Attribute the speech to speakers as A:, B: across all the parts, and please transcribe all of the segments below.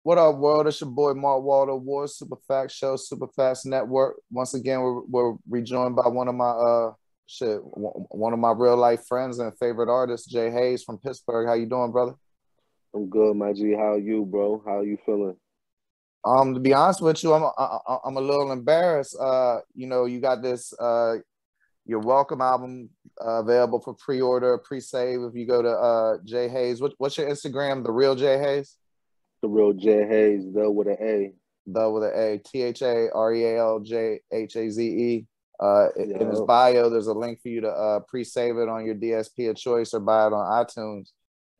A: What up, world? It's your boy Mark Waldo Ward, Super Fast Show, Super Fast Network. Once again, we're rejoined by one of my one of my real life friends and favorite artists, J-Haze from Pittsburgh. How you doing, brother?
B: I'm good, my G. How are you, bro? How are you feeling?
A: To be honest with you, I'm a little embarrassed. You got this your Welcome album available for pre-order, pre-save. If you go to J-Haze, what's your Instagram? The real J-Haze?
B: The real J-Haze, though, with an A.
A: The with a THAREALJHAZE. In his
B: Yo,
A: bio, there's a link for you to pre-save it on your DSP of choice or buy it on iTunes.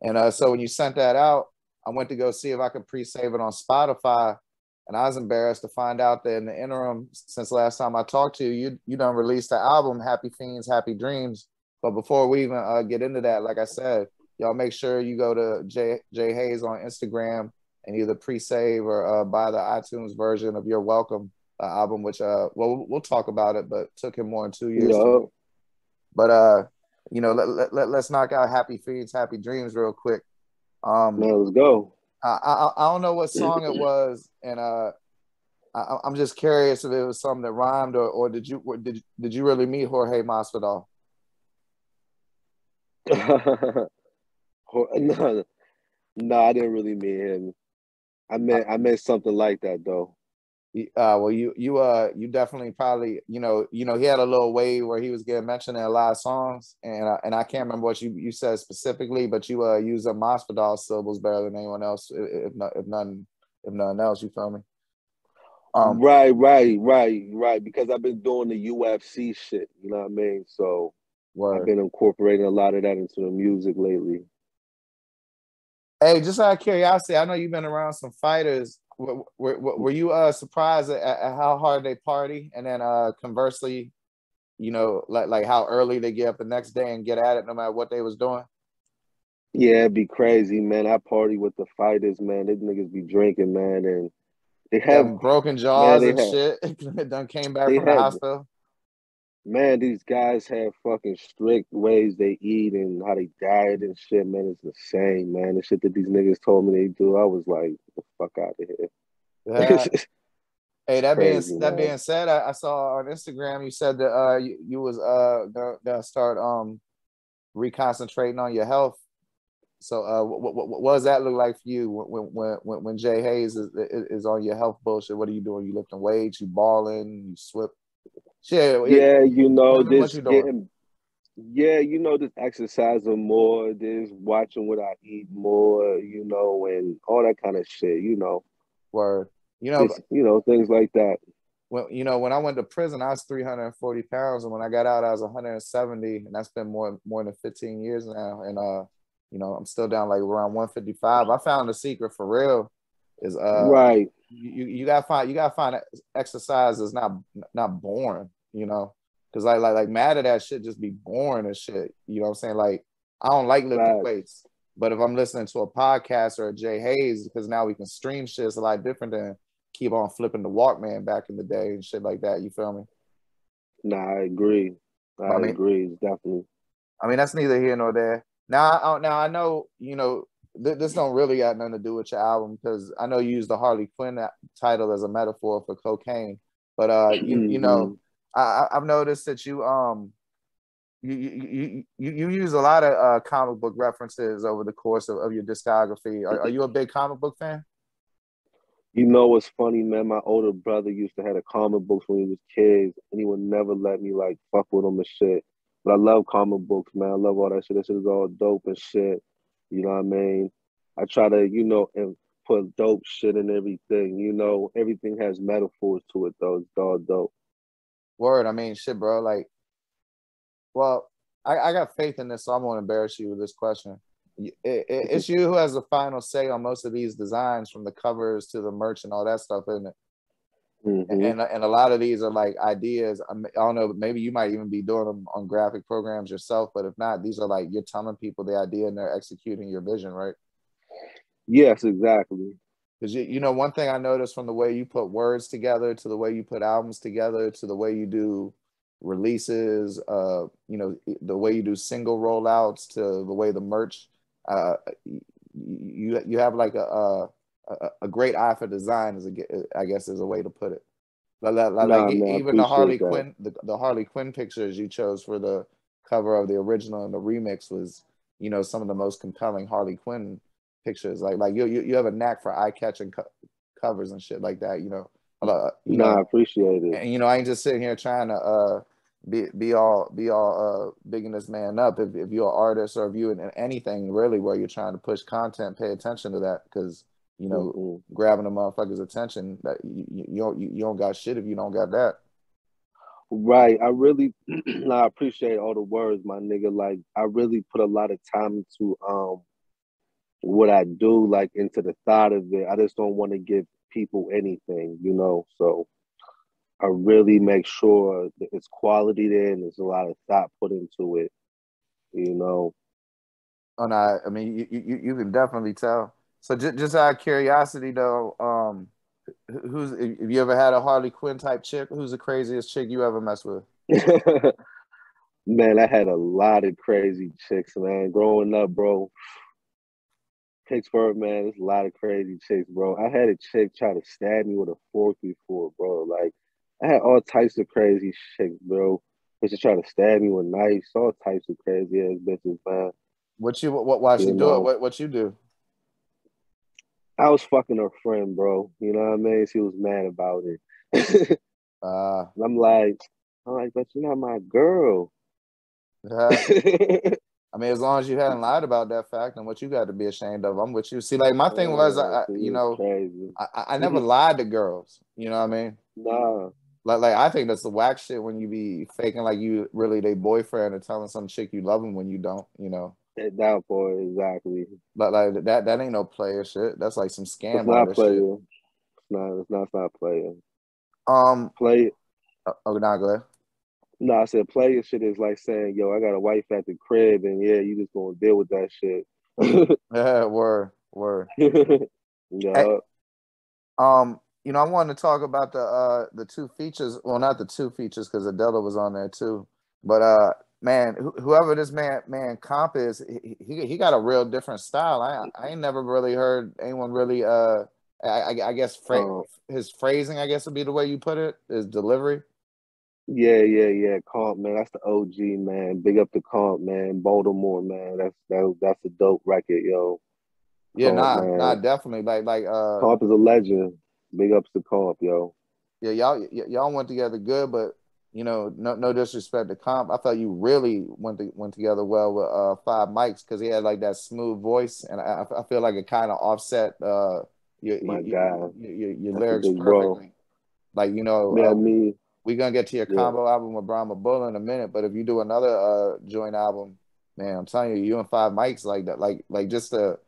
A: And so when you sent that out, I went to go see if I could pre-save it on Spotify. And I was embarrassed to find out that in the interim, since last time I talked to you, you done released the album Happy Fiends, Happy Dreams. But before we even get into that, like I said, y'all make sure you go to J-Haze on Instagram and either pre-save or buy the iTunes version of Your Welcome album, which we'll talk about it, but took him more than 2 years to
B: yo,
A: do. But let's knock out Happy Fiends, Happy Dreams real quick. Um,
B: man, let's go.
A: I don't know what song it was, and I'm just curious if it was something that rhymed, or did you really meet Jorge Masvidal?
B: No, no, I didn't really meet him. I meant something like that though.
A: Well, you definitely probably he had a little wave where he was getting mentioned in a lot of songs, and I can't remember what you said specifically, but you used a Masvidal syllables better than anyone else, if nothing else. You feel me? Um,
B: Right. Because I've been doing the UFC shit. You know what I mean? So I've
A: word.
B: been incorporating a lot of that into the music lately.
A: Hey, just out of curiosity, I know you've been around some fighters. Were you surprised at how hard they party, and then conversely, like how early they get up the next day and get at it, no matter what they was doing?
B: Yeah, it'd be crazy, man. I party with the fighters, man. These niggas be drinking, man, and they have,
A: Them broken
B: man,
A: jaws and shit. Done came back
B: they
A: from the
B: have,
A: hospital.
B: man. These guys have fucking strict ways they eat and how they diet and shit, man. It's insane, man. The shit that these niggas told me they do, I was like, get the fuck out of here.
A: Yeah. Hey,
B: It's crazy,
A: that
B: man.
A: being said, I saw on Instagram you said that you was gonna start reconcentrating on your health. So what does that look like for you when J-Haze is on your health bullshit? What are you doing? You lifting weights? You balling? You swip? Shit,
B: Yeah,
A: tell me what you doing.
B: just exercising more, just watching what I eat more, and all that kind of shit,
A: Word. You know,
B: just things like that.
A: when I went to prison, I was 340 pounds, and when I got out, I was 170, and that's been more than 15 years now. And I'm still down like around 155. I found the secret for real is
B: Right.
A: you gotta find exercise is not boring, because like mad at that shit just be boring as shit. You know what I'm saying? Like I don't like lifting
B: Facts.
A: weights, but if I'm listening to a podcast or a J-Haze, because now we can stream shit, it's a lot different than keep on flipping the Walkman back in the day and shit like that. You feel me?
B: Nah, I agree.
A: But
B: I agree. It's definitely.
A: that's neither here nor there. Now I know this don't really got nothing to do with your album because I know you use the Harley Quinn title as a metaphor for cocaine, but
B: Hmm.
A: I've noticed that you use a lot of comic book references over the course of your discography. Are you a big comic book fan?
B: You know what's funny, man? My older brother used to have the comic books when he was kids, and he would never let me like fuck with them and shit. But I love comic books, man. I love all that shit. That shit is all dope and shit. You know what I mean? I try to, and put dope shit in everything. Everything has metaphors to it, though. It's all dope.
A: Word. I mean, shit, bro. Like, well, I got faith in this, so I'm gonna embarrass you with this question. It's you who has the final say on most of these designs, from the covers to the merch and all that stuff, isn't it?
B: Hmm.
A: And a lot of these are like ideas. I don't know, maybe you might even be doing them on graphic programs yourself, but if not, these are like you're telling people the idea and they're executing your vision, right?
B: Yes, exactly.
A: Because one thing I noticed from the way you put words together to the way you put albums together to the way you do releases, the way you do single rollouts to the way the merch, you have like a great eye for design is I guess is a way to put it. Like
B: Nah, man, I
A: even the Harley
B: appreciate that.
A: Quinn, the Harley Quinn pictures you chose for the cover of the original and the remix was, you know, some of the most compelling Harley Quinn pictures. Like you have a knack for eye catching covers and shit like that. You
B: Nah, I
A: know,
B: appreciate it.
A: and I ain't just sitting here trying to be all bigging this man up. If you're an artist or if you in anything really where you're trying to push content, pay attention to that because grabbing a motherfucker's attention that you don't got shit if you don't got that.
B: Right. I really I appreciate all the words, my nigga. Like I really put a lot of time into what I do, like into the thought of it. I just don't want to give people anything, you know. So I really make sure that it's quality there and there's a lot of thought put into it, you know.
A: And I mean, you can definitely tell. So just out of curiosity, though, who's if you ever had a Harley Quinn type chick, who's the craziest chick you ever messed with?
B: Man, I had a lot of crazy chicks, man. Growing up, bro. Pittsburgh, man, there's a lot of crazy chicks, bro. I had a chick try to stab me with a fork before, bro. Like, I had all types of crazy chicks, bro. Bitches try to stab me with knives, all types of crazy ass bitches, man.
A: Why she
B: You
A: do it?
B: know,
A: What you do?
B: I was fucking her friend, bro. You know what I mean? She was mad about it.
A: Uh,
B: I'm like, but you're not my girl.
A: yeah. I mean, as long as you hadn't lied about that fact and what you got to be ashamed of, I'm with you. See, like my thing was,
B: She was crazy.
A: I never lied to girls. You know what I mean?
B: Nah.
A: Like I think that's the whack shit when you be faking like you really they boyfriend or telling some chick you love them when you don't. You know,
B: That boy, exactly.
A: but like that ain't no player shit. That's like some
B: It's
A: scam
B: not
A: artist shit.
B: player. It's not player.
A: Um.
B: Play
A: Oh, nah, go ahead.
B: No, I said player shit is like saying, yo, I got a wife at the crib and yeah, you just gonna deal with that shit.
A: Yeah, word. Hey,
B: Yeah.
A: I wanted to talk about the two features. Well, not the two features because Adela was on there too. But man, whoever this man Comp is, he got a real different style. I ain't never really heard anyone really I guess his phrasing, I guess would be the way you put it, his delivery.
B: Yeah. Comp, man. That's the OG, man. Big up to Comp, man. Baltimore, man. That's a dope record, yo.
A: Yeah,
B: Comp,
A: nah,
B: man.
A: definitely. Like
B: Comp is a legend. Big ups to Comp, yo.
A: yeah, y'all went together good, but no disrespect to Comp. I thought you really went together well with Five Mics because he had like that smooth voice, and I feel like it kind of offset
B: My God.
A: your
B: That's the
A: lyrics
B: big bro.
A: perfectly. Like
B: Yeah, me.
A: we're gonna get to your
B: Yeah.
A: combo album with Brahma Bull in a minute, but if you do another joint album, man, I'm telling you, you and Five Mics like that, like just the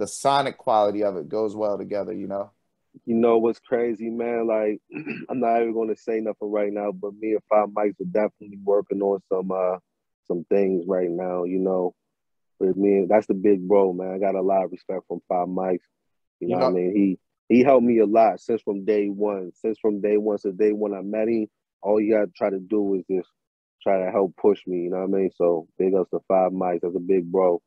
A: sonic quality of it goes well together.
B: You know what's crazy, man? Like, I'm not even gonna say nothing right now, but me and Five Mics are definitely working on some things right now, you know. But me, that's the big bro, man. I got a lot of respect from Five Mics. You know
A: You
B: what I
A: know,
B: mean? He helped me a lot since from day one. Since day one I met him, all you gotta try to do is just try to help push me, you know what I mean? So big ups to Five Mics. That's a big bro.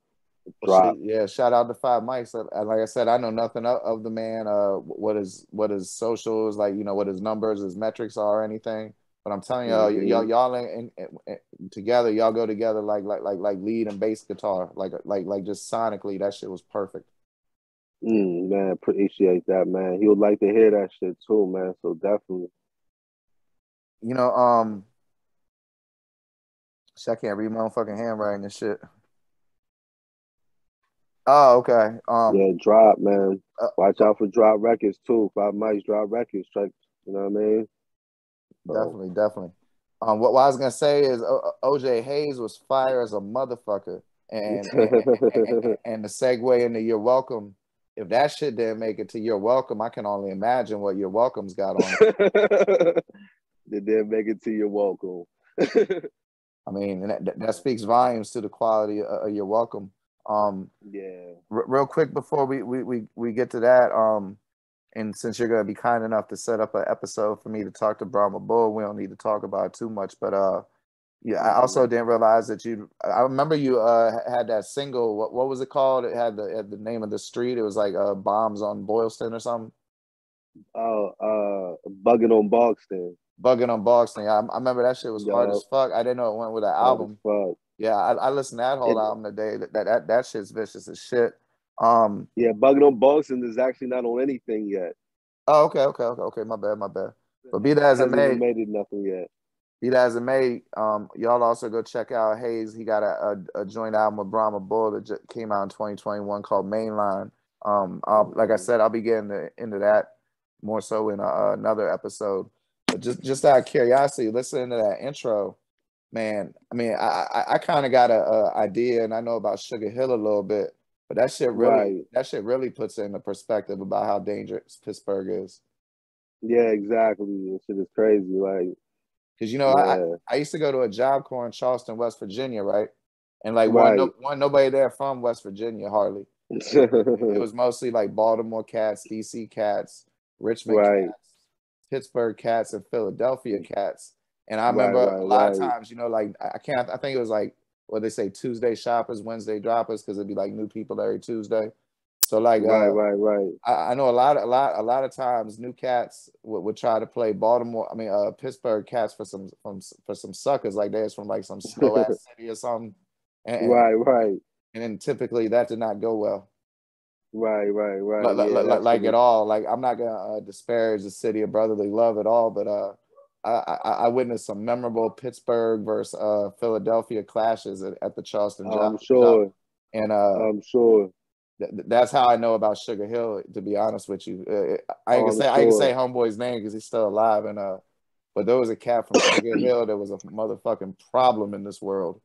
A: Well,
B: Drop.
A: shit, yeah. Shout out to Five Mics. Like I said, I know nothing of the man. What his socials like? What his numbers, his metrics are, or anything. But I'm telling you,
B: Mm-hmm.
A: y'all together. Y'all go together like lead and bass guitar. Like just sonically, that shit was perfect.
B: Man, appreciate that, man. He would like to hear that shit too, man. So definitely.
A: You know, um, shit, I can't read my own fucking handwriting and shit. Oh, okay.
B: Yeah, drop, man.
A: Uh,
B: Watch out for drop records too. Five Mics drop records. Check, you know what I mean? So
A: definitely. What I was gonna say is O.J. Haze was fire as a motherfucker, and the segue into You're Welcome. If that shit didn't make it to You're Welcome, I can only imagine what You're Welcome's got on it.
B: they did make it to your welcome.
A: I mean, and that speaks volumes to the quality of You're Welcome.
B: Yeah.
A: Real quick before we get to that, and since you're gonna be kind enough to set up an episode for me to talk to Brahma Bull, we don't need to talk about it too much, but Yeah, I also didn't realize that you. I remember you had that single. What was it called? It had the name of the street. It was like Bombs on Boylston or something.
B: Bugging on Boxton.
A: Bugging on Boylston. I remember that shit was hard as
B: Yup,
A: fuck. I didn't know it went with an
B: hard as
A: album.
B: fuck.
A: Yeah, I listened to that whole
B: It
A: album today. That shit's vicious as shit. Um.
B: Yeah, Bugging on Boxton is actually not on anything yet.
A: Oh, okay. My bad, my bad. But be that as it
B: Hasn't even
A: may,
B: made it nothing yet.
A: y'all also go check out Hayes. He got a joint album with Brahma Bull that came out in 2021 called Mainline. Like I said, I'll be getting into that more so in another episode. But just out of curiosity, listening to that intro, man. I mean, I kind of got a idea, and I know about Sugar Hill a little bit, but
B: Right.
A: that shit really puts it into perspective about how dangerous Pittsburgh is.
B: Yeah, exactly. This shit is crazy. Like,
A: Because
B: yeah,
A: I used to go to a Job Corps in Charleston, West Virginia, right? And like
B: right.
A: nobody there from West Virginia hardly. It was mostly like Baltimore cats, DC cats, Richmond
B: Right.
A: cats, Pittsburgh cats, and Philadelphia cats. And I
B: Right,
A: remember
B: right,
A: a lot of
B: right.
A: times, like I think it was like what they say Tuesday shoppers, Wednesday droppers, because it'd be like new people every Tuesday. So like
B: Right, right, right.
A: I know a lot of times new cats would try to play Baltimore. I mean, Pittsburgh cats for some suckers like that's from like some slow ass city or something, and,
B: Right, right.
A: and then typically that did not go well,
B: Right, right, right. Yeah, that shit
A: like at
B: was
A: all. Like I'm not gonna disparage the city of brotherly love at all, but I witnessed some memorable Pittsburgh versus Philadelphia clashes at the Charleston
B: I'm
A: job,
B: sure.
A: and
B: I'm sure.
A: that's how I know about Sugar Hill. To be honest with you,
B: I'm
A: I ain't gonna
B: sure.
A: say homeboy's name because he's still alive. And but there was a cat from Sugar Hill that was a motherfucking problem in this world.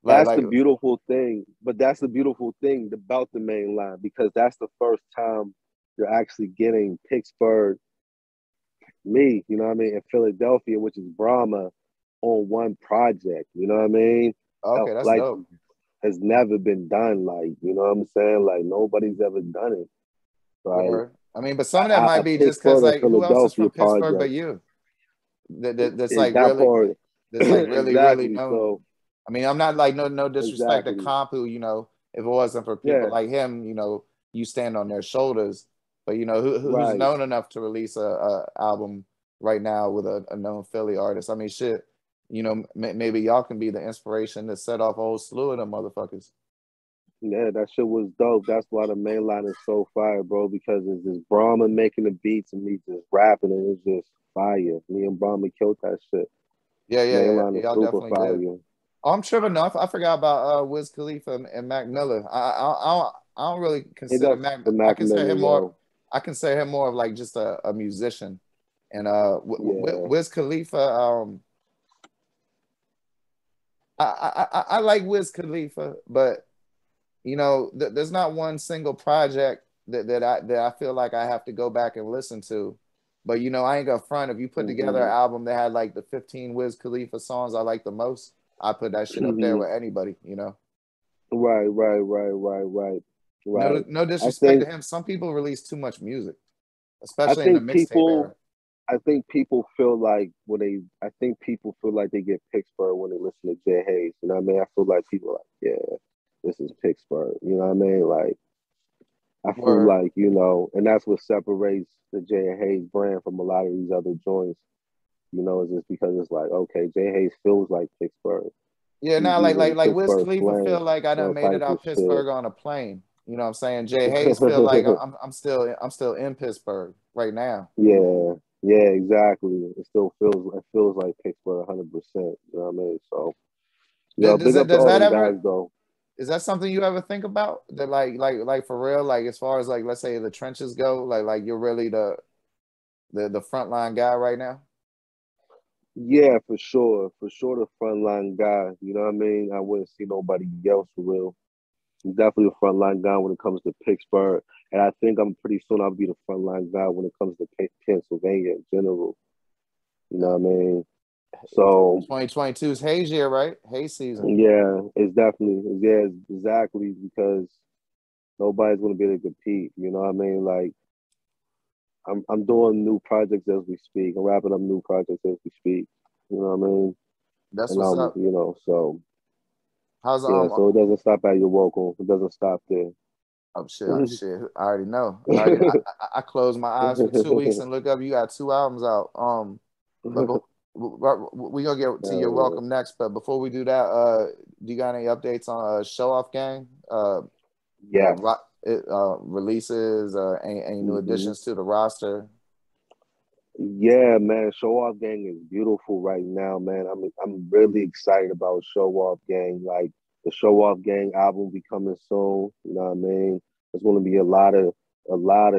A: Like
B: That's
A: like
B: the beautiful thing. But that's the beautiful thing about the main line because that's the first time you're actually getting Pittsburgh, you know what I mean, and Philadelphia, which is Brahma, on one project. You know what I mean?
A: okay, that's
B: Like
A: dope.
B: has never been done. Like, you know what I'm saying? Like nobody's ever done it. Like
A: Or I mean, but some of that
B: a
A: might be just because
B: Pittsburgh and
A: like who else is
B: Philadelphia
A: from Pittsburgh but
B: project.
A: you? That's
B: Is
A: like
B: that
A: really
B: part
A: that's like really
B: exactly?
A: known.
B: So
A: I mean, I'm not like no disrespect to
B: exactly.
A: Comp, who if it wasn't for people
B: Yeah,
A: like him, you stand on their shoulders. But who's
B: right.
A: known enough to release a album right now with a known Philly artist? I mean, shit. Maybe y'all can be the inspiration to set off a whole slew of them motherfuckers.
B: Yeah, that shit was dope. That's why the main line is so fire, bro, because it's just Brahma making the beats and me just rapping and it's just fire. Me and Brahma killed that shit. Main line is
A: Y'all
B: super
A: definitely did.
B: fire.
A: Oh, I'm tripping. No, I forgot about Wiz Khalifa and Mac Miller. I don't really
B: It
A: consider
B: up
A: Mac.
B: to Mac Miller, yo.
A: I consider him more of like just a musician. And
B: Yeah.
A: Wiz Khalifa. I like Wiz Khalifa, but there's not one single project that I feel like I have to go back and listen to. But I ain't gonna front. If you put together an
B: hmm
A: album that had like the 15 Wiz Khalifa songs I like the most, I put that shit up there with anybody.
B: Right, right, right, right, right, right.
A: No
B: I
A: disrespect to
B: think
A: him. Some people release too much music,
B: I
A: especially in the
B: think
A: mixtape
B: people
A: era.
B: I think people feel like I think people feel like they get Pittsburgh when they listen to J-Haze. You know what I mean? I feel like people are like, yeah, this is Pittsburgh. You know what I mean? Like I feel
A: Where
B: like, and that's what separates the J-Haze brand from a lot of these other joints, is just because it's like, okay, J-Haze feels like Pittsburgh.
A: Yeah,
B: He's
A: now
B: using
A: like Wiz
B: Pittsburgh
A: Khalifa feel
B: slang
A: like I
B: and
A: done
B: all
A: made it
B: types of
A: out
B: shit.
A: Pittsburgh on a plane. You know what I'm saying? Jay Hayes feel like I'm still in Pittsburgh right now.
B: Yeah, yeah, exactly. It feels like Pittsburgh 100%. You know what I mean? So, big up to
A: Does
B: all
A: that
B: them guys
A: ever
B: though.
A: is that something you ever think about? That like for real, like as far as like let's say the trenches go, like you're really the frontline guy right now?
B: Yeah, for sure, the frontline guy. You know what I mean? I wouldn't see nobody else for real. I'm definitely a frontline guy when it comes to Pittsburgh, and I think I'm pretty soon I'll be the frontline guy when it comes to Pennsylvania in general. You know what I mean? So
A: 2022 is Hayes year, right? Hayes season.
B: yeah, it's definitely exactly because nobody's gonna be able to compete. You know what I mean? Like I'm doing new projects as we speak. I'm wrapping up new projects as we speak. You know what I mean?
A: That's
B: And
A: what's up.
B: you know, so
A: How's
B: yeah, so it doesn't stop at your welcome. It doesn't stop there.
A: oh shit, shit. I already know. I closed my eyes for 2 weeks and look up. You got 2 albums out. But we gonna get to your
B: Yeah.
A: welcome next. But before we do that, do you got any updates on Show Off Gang?
B: Yes.
A: Releases, any new
B: Hmm.
A: additions to the roster?
B: Yeah, man. Show Off Gang is beautiful right now, man. I'm really excited about Show Off Gang. Like the Show Off Gang album will be coming soon. You know what I mean? There's gonna be a lot of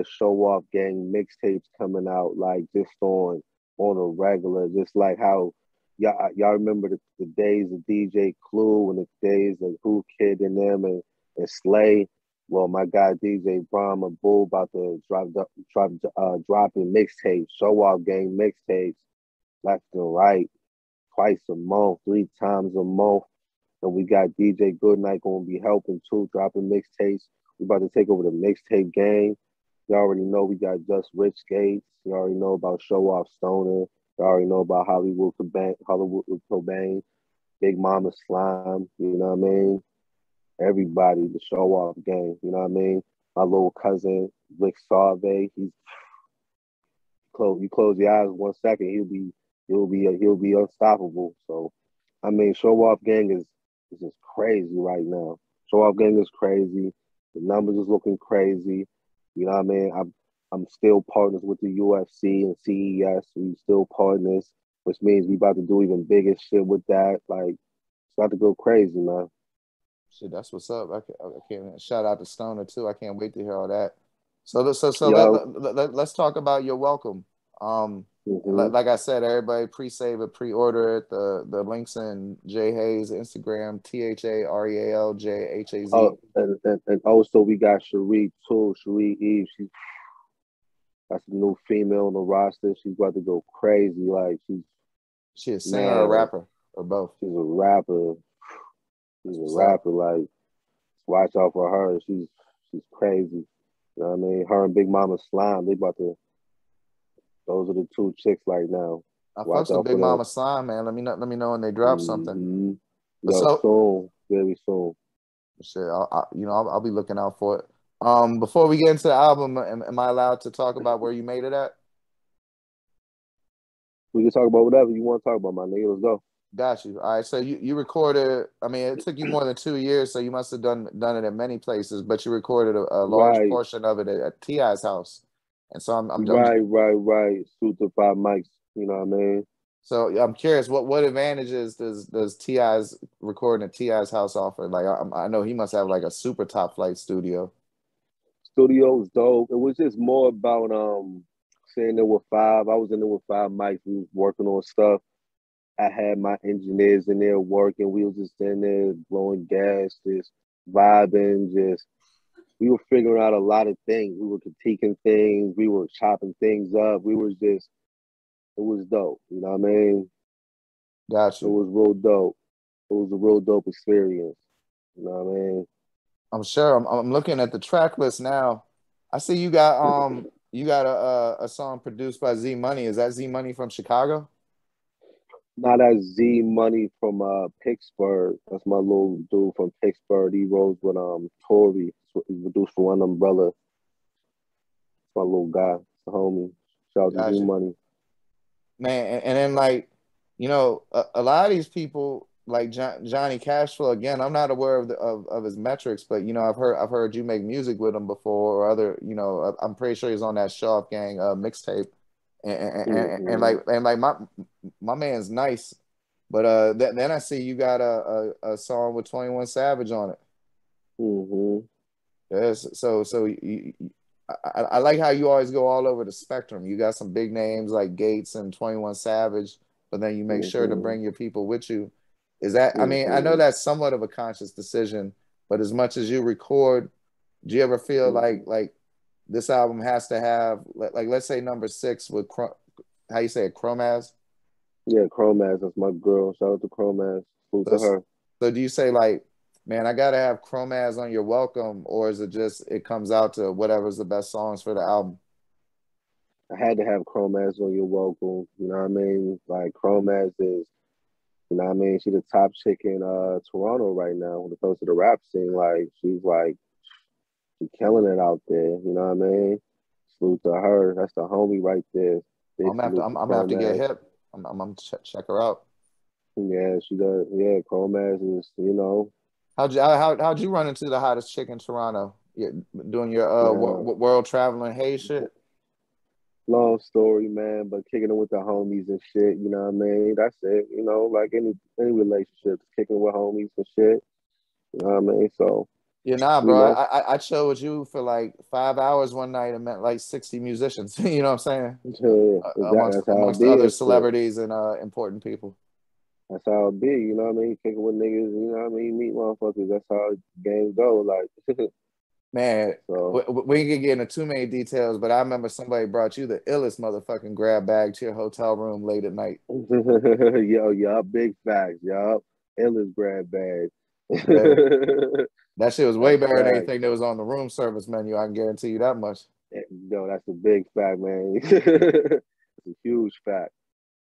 B: Show Off Gang mixtapes coming out, like just on a regular, just like how y'all remember the days of DJ Clue and the days of Who Kid and them and Slay. Well, my guy DJ Brahma Bull about to dropping mixtapes, Show Off Gang mixtapes, left and right, twice a month, 3 times a month. And we got DJ Goodnight gonna be helping too, dropping mixtapes. We about to take over the mixtape game. You already know we got Just Rich Gates. You already know about Show Off Stoner. You already know about Hollywood Cobain, Big Mama Slime. You know what I mean? Everybody, the Show Off Gang. You know what I mean? My little cousin Rick Sarve. You close your eyes 1 second, he'll be unstoppable. So I mean, Show Off Gang is just crazy right now. Show Off Gang is crazy. The numbers is looking crazy. You know what I mean? I'm still partners with the UFC and CES. We still partners, which means we about to do even bigger shit with that. Like it's about to go crazy, man.
A: Shit, that's what's up. I can't shout out to Stoner too. I can't wait to hear all that. So
B: Yo,
A: let's talk about your welcome.
B: mm-hmm.
A: Like I said, everybody pre-save it, pre-order it. The links in J-Haze Instagram, THAREALJHAZ.
B: And also we got Cherie too. Cherie Eve. That's a new female on the roster. She's about to go crazy. Like
A: She a singer or a
B: man,
A: rapper or both?
B: she's a rapper. She's
A: That's
B: a
A: what's up.
B: rapper. Like watch out for her. She's crazy. You know what I mean? Her and Big Mama Slime. They about to. Those are the two chicks right now.
A: I
B: Watch
A: fucks with
B: out
A: Big
B: for them.
A: Mama Slime, man. Let me know when they drop something.
B: Mm-hmm.
A: But
B: Yo, soon, very soon.
A: shit, I'll be looking out for it. Before we get into the album, am I allowed to talk about where you made it at?
B: We can talk about whatever you want to talk about, my nigga. Let's go.
A: Got you. All right. So you recorded. I mean, it took you more than 2 years, so you must have done it in many places. But you recorded a large
B: Right,
A: portion of it at Ti's house, and so I'm
B: right. Suit the five mics. You know what I mean?
A: so I'm curious. What advantages does Ti's recording at Ti's house offer? Like I know he must have like a super top flight studio.
B: Studio's dope. It was just more about sitting there with five. I was in there with five mics. We was working on stuff. I had my engineers in there working. We was just in there blowing gas, just vibing, just we were figuring out a lot of things. We were critiquing things, we were chopping things up. It was dope. You know what I mean?
A: Got
B: It
A: you.
B: was real dope. It was a real dope experience. You know what I mean?
A: I'm sure. I'm looking at the track list now. I see you got a song produced by Z Money. Is that Z Money from Chicago?
B: Now that Z Money from Pittsburgh. That's my little dude from Pittsburgh. He rolls with Tory. He's produced for One Umbrella. It's my little guy. It's a homie. Shout out to Z
A: Got you.
B: Money.
A: Man, and then like, a lot of these people like Johnny Cashflow. Again, I'm not aware of his metrics, but I've heard you make music with him before or other. I'm pretty sure he's on that Show Off Gang mixtape,
B: Mm-hmm.
A: like my man's nice, but then I see you got a song with 21 Savage on it.
B: Mm-hmm.
A: Yes, I like how you always go all over the spectrum. You got some big names like Gates and 21 Savage, but then you make sure to
B: Mm-hmm.
A: bring your people with you. Is that, I mean, I know
B: Mm-hmm.
A: that's somewhat of a conscious decision, but as much as you record, do you ever feel
B: Mm-hmm.
A: like this album has to have, like let's say number six with, how you say it, Chromaz?
B: Yeah, Chromaz, that's my girl. Shout out to Chromaz. Salute
A: So,
B: to her.
A: so do you say like, man, I gotta have Chromaz on your welcome, or is it just it comes out to whatever's the best songs for the album?
B: I had to have Chromaz on your vocal. You know what I mean? Like Chromaz is You know what I mean? She's the top chick in Toronto right now when it comes to the rap scene. Like she's killing it out there. You know what I mean? Salute to her. That's the homie right there. Big salute
A: I'm
B: to
A: gonna have to get
B: Chromaz.
A: hip. I'm gonna check her out.
B: Yeah, she does. Yeah, Chromaz is,
A: How'd you run into the hottest chick in Toronto? Doing your
B: man,
A: world traveling hey shit.
B: long story, man, but kicking it with the homies and shit, you know what I mean? That's it. Like any relationship, kicking with homies and shit. You know what I mean? So,
A: Yeah, nah,
B: you
A: bro.
B: know,
A: I chilled with you for like 5 hours one night and met like 60 musicians. You know what I'm saying?
B: that's how it
A: Amongst
B: be
A: other
B: and shit.
A: celebrities and important people.
B: That's how it be, you know what I mean? Kicking with niggas, you know what I mean? Meet motherfuckers. That's how games go. Like,
A: Man,
B: so
A: we can get into too many details, but I remember somebody brought you the illest motherfucking grab bag to your hotel room late at night.
B: yo, big facts, yo. Endless grab bag.
A: Yeah, that shit was way
B: That's
A: better than
B: facts.
A: anything that was on the room service menu. I can guarantee you that much.
B: Yo, that's a big fact, man. It's a huge fact.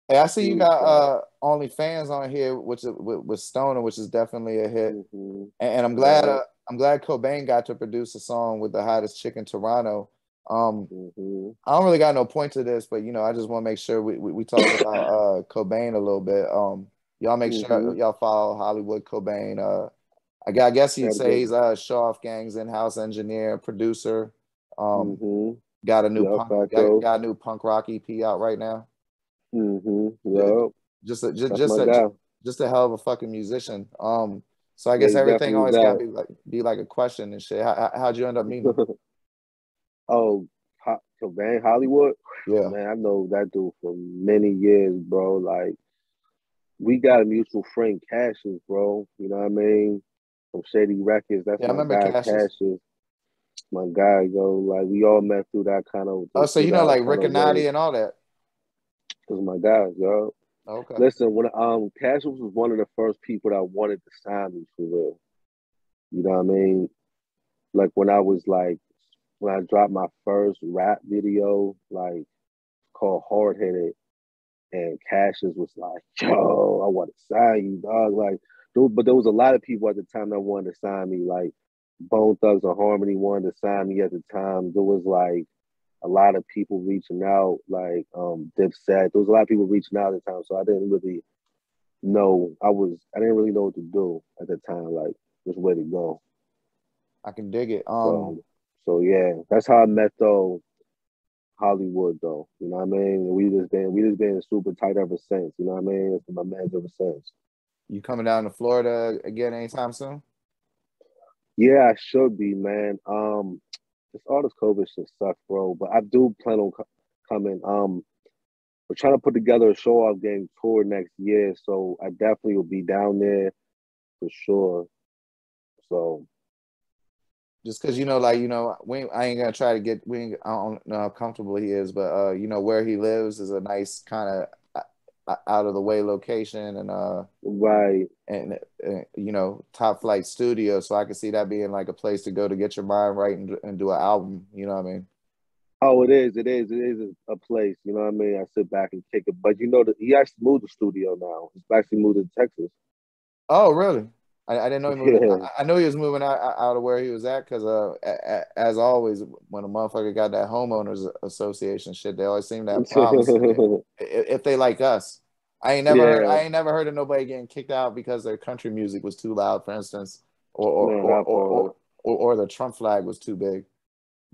A: Hey, I see you
B: Huge
A: got
B: fact.
A: OnlyFans on here, which is with Stoner, which is definitely a hit.
B: Mm-hmm.
A: And
B: Yup.
A: I'm glad Cobain got to produce a song with the hottest chick in Toronto.
B: Mm-hmm.
A: I don't really got no point to this, but I just want to make sure we talk about Cobain a little bit. Y'all make
B: Mm-hmm.
A: sure y'all follow Hollywood Cobain. I guess you'd
B: Gotta
A: say
B: get.
A: he's Show Off Gang's in-house engineer, producer. Um,
B: Mm-hmm.
A: got a new
B: Yup,
A: punk
B: facto.
A: got a new punk rock EP out right now.
B: Mm-hmm.
A: J-
B: Yup.
A: Just a, just
B: That's
A: just
B: my
A: a,
B: guy.
A: just a hell of a fucking musician. So I
B: Yeah,
A: guess
B: he
A: everything
B: definitely
A: always got
B: that.
A: to be like a question and shit. How'd you end up meeting him?
B: Oh, Cobain, Hollywood.
A: Yeah.
B: Man, I know that dude for many years, bro. Like, we got a mutual friend, Cassius, bro. You know what I mean? From Shady Records. That's
A: Yeah, I
B: my
A: remember
B: guy,
A: Cassius.
B: Cassius. My guy, yo. Like, we all met through that kind of
A: Oh, so
B: through that
A: like
B: kind
A: Rick
B: of
A: and
B: way.
A: Natty and all that.
B: Cause my guys, yo.
A: Okay.
B: Listen, when Cassius was one of the first people that wanted to sign me for real. You know what I mean? Like when I dropped my first rap video, like called Hard Headed, and Cassius was like, "Yo, I want to sign you, dog." Like, but there was a lot of people at the time that wanted to sign me. Like, Bone Thugs and Harmony wanted to sign me at the time. There was like a lot of people reaching out, like Dipset. There was a lot of people reaching out at the time, so I didn't really know. I didn't really know what to do at the time, like which way to go.
A: I can dig it.
B: So, so yeah, that's how I met though Hollywood though. You know what I mean? And we just been super tight ever since. You know what I mean? It's been my man ever since.
A: You coming down to Florida again anytime soon?
B: Yeah, I should be, man. All this COVID shit sucks, bro. But I do plan on coming. We're trying to put together a show off game tour next year, so I definitely will be down there for sure. So
A: Just because like I ain't gonna try to get we ain't, I don't know how comfortable he is, but where he lives is a nice kind of out of the way location and
B: right.
A: top flight studio, so I could see that being like a place to go to get your mind right and do an album. You know what I mean?
B: Oh, it is. It is a place. You know what I mean? I sit back and kick it. But you know that he actually moved the studio now. He's actually moved to Texas.
A: Oh, really? I didn't know he moved.
B: Yeah.
A: I knew he was moving out of where he was at because as always, when a motherfucker got that homeowners association shit, they always seem to have problems if they like us.
B: Yeah.
A: I ain't never heard of nobody getting kicked out because their country music was too loud, for instance,
B: Man, that part.
A: or the Trump flag was too big.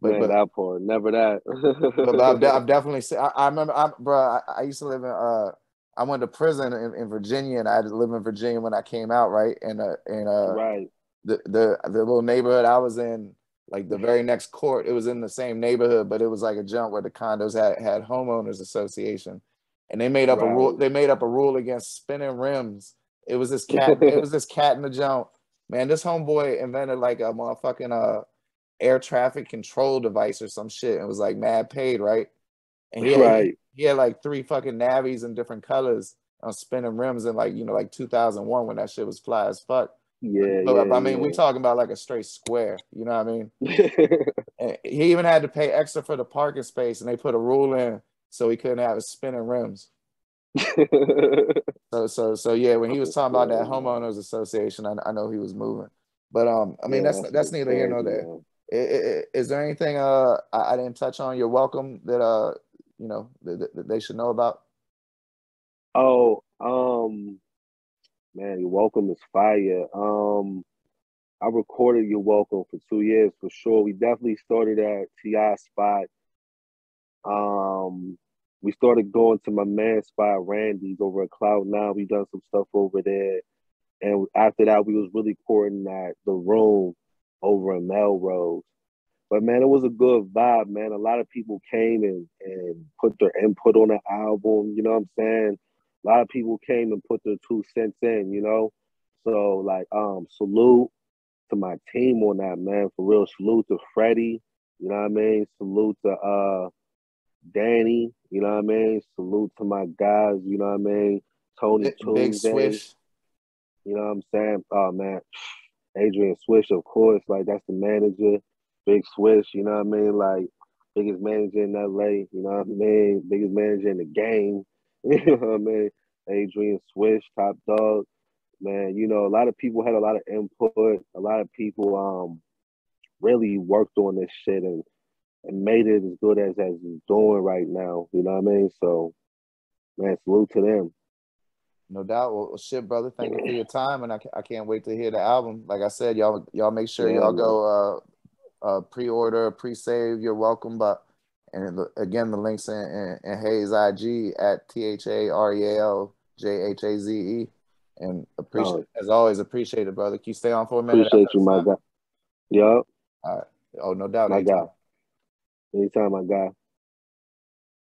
A: But
B: Man,
A: but
B: that part. Never that.
A: I've definitely seen. I remember, bro. I used to live in. I went to prison in Virginia, and I had to live in Virginia when I came out, right? And
B: Right.
A: the little neighborhood I was in, like the very next court, it was in the same neighborhood, but it was like a jump where the condos had homeowners association, and they made up a rule.
B: Right.
A: They made up a rule against spinning rims. It was this cat. It was this cat in the jump. Man, this homeboy invented like a motherfucking air traffic control device or some shit. And it was like mad paid, right? And
B: Right.
A: he had like three fucking navies in different colors on spinning rims in like 2001 when that shit was fly as fuck.
B: Yeah,
A: But I mean, we
B: yeah,
A: talking about like a straight square, you know what I mean?
B: yeah.
A: And he even had to pay extra for the parking space, and they put a rule in so he couldn't have his spinning rims. So yeah, when he was talking about that homeowners association, I know he was moving. But I mean, that's neither here nor there. Is there anything I didn't touch on? You're welcome that you know that they should know about.
B: Oh, man, You're Welcome is fire. I recorded You're Welcome for 2 years for sure. We definitely started at T.I. spot. We started going to my man's spot, Randy's, over at Cloud9. We done some stuff over there. And after that, we was really recording at the Room over in Melrose. But man, it was a good vibe, man. A lot of people came and put their input on the album, you know what I'm saying? A lot of people came and put their 2 cents in, you know? So like salute to my team on that, man. For real, salute to Freddie, you know what I mean? Salute to Danny, you know what I mean? Salute to my guys, you know what I mean? Tony
A: Big
B: Tuesday,
A: Swish,
B: you know what I'm saying? Oh man, Adrian Swish, of course, like that's the manager. Big Swish, you know what I mean? Like biggest manager in LA, you know what I mean? Biggest manager in the game, you know what I mean? Adrian Swish, top dog, man. You know, a lot of people had a lot of input. A lot of people really worked on this shit and made it as good as it's doing right now. You know what I mean? So, man, salute to them.
A: no doubt. Well, shit, brother. Thank you for your time, and I can't wait to hear the album. Like I said, y'all make sure
B: Yeah,
A: y'all
B: man.
A: go pre-order, pre-save. You're welcome, but and again, the links in Hayes IG at THAREALJHAZE. And appreciate, as always, appreciate it, brother. Can you stay on for a minute after
B: Appreciate you,
A: this
B: my
A: time?
B: guy. Yup,
A: All right. Oh, no doubt.
B: my
A: Anytime.
B: guy. Anytime, my guy.